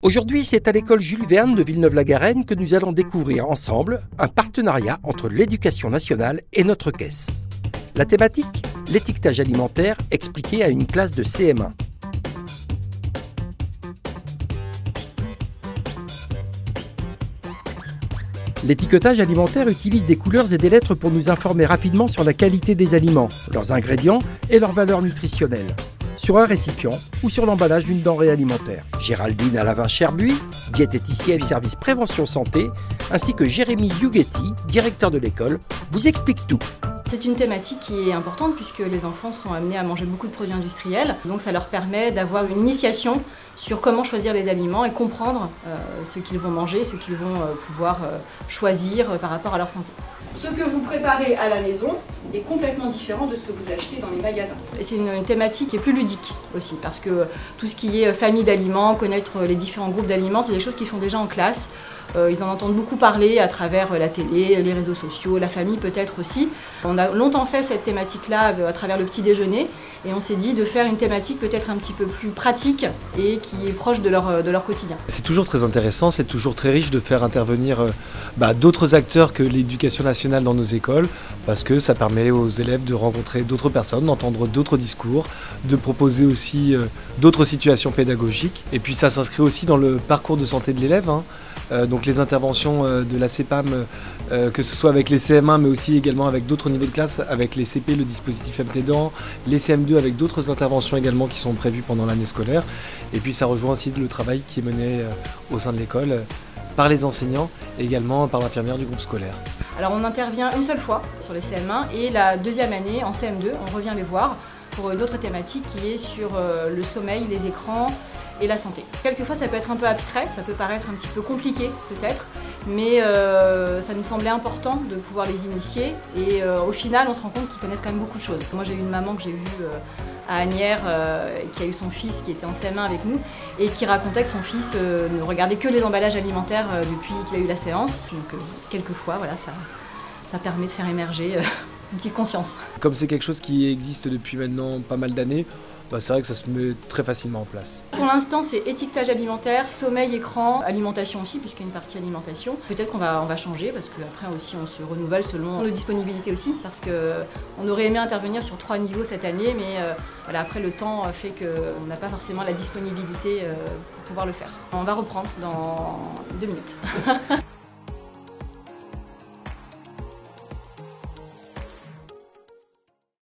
Aujourd'hui, c'est à l'école Jules Verne de Villeneuve-la-Garenne que nous allons découvrir ensemble un partenariat entre l'Éducation nationale et notre caisse. La thématique, l'étiquetage alimentaire expliqué à une classe de CM1. L'étiquetage alimentaire utilise des couleurs et des lettres pour nous informer rapidement sur la qualité des aliments, leurs ingrédients et leurs valeurs nutritionnelles, sur un récipient ou sur l'emballage d'une denrée alimentaire. Géraldine Alavin-Cherbuy, diététicienne du service prévention santé, ainsi que Jérémy Yughetti, directeur de l'école, vous expliquent tout. C'est une thématique qui est importante puisque les enfants sont amenés à manger beaucoup de produits industriels. Donc ça leur permet d'avoir une initiation sur comment choisir les aliments et comprendre ce qu'ils vont manger, ce qu'ils vont pouvoir choisir par rapport à leur santé. Ce que vous préparez à la maison est complètement différent de ce que vous achetez dans les magasins. C'est une thématique qui est plus ludique aussi parce que tout ce qui est famille d'aliments, connaître les différents groupes d'aliments, c'est des choses qu'ils font déjà en classe. Ils en entendent beaucoup parler à travers la télé, les réseaux sociaux, la famille peut-être aussi. On a longtemps fait cette thématique-là à travers le petit déjeuner et on s'est dit de faire une thématique peut-être un petit peu plus pratique et qui est proche de leur quotidien. C'est toujours très intéressant, c'est toujours très riche de faire intervenir d'autres acteurs que l'éducation nationale dans nos écoles parce que ça permet aux élèves de rencontrer d'autres personnes, d'entendre d'autres discours, de proposer aussi d'autres situations pédagogiques et puis ça s'inscrit aussi dans le parcours de santé de l'élève. Donc les interventions de la CPAM, que ce soit avec les CM1 mais aussi également avec d'autres niveaux de classe, avec les CP, le dispositif MTDAN, les CM2 avec d'autres interventions également qui sont prévues pendant l'année scolaire. Et puis ça rejoint aussi le travail qui est mené au sein de l'école par les enseignants et également par l'infirmière du groupe scolaire. Alors on intervient une seule fois sur les CM1 et la deuxième année en CM2 on revient les voir pour une autre thématique qui est sur le sommeil, les écrans et la santé. Quelquefois ça peut être un peu abstrait, ça peut paraître un petit peu compliqué peut-être, mais ça nous semblait important de pouvoir les initier et au final on se rend compte qu'ils connaissent quand même beaucoup de choses. Moi j'ai eu une maman que j'ai vue à Asnières qui a eu son fils qui était en CM1 avec nous et qui racontait que son fils ne regardait que les emballages alimentaires depuis qu'il a eu la séance. Donc quelquefois voilà, ça permet de faire émerger une petite conscience. Comme c'est quelque chose qui existe depuis maintenant pas mal d'années, c'est vrai que ça se met très facilement en place. Pour l'instant, c'est étiquetage alimentaire, sommeil, écran, alimentation aussi, puisqu'il y a une partie alimentation. Peut-être qu'on va changer, parce qu'après aussi, on se renouvelle selon nos disponibilités aussi, parce qu'on aurait aimé intervenir sur 3 niveaux cette année, mais voilà, après le temps fait qu'on n'a pas forcément la disponibilité pour pouvoir le faire. On va reprendre dans 2 minutes.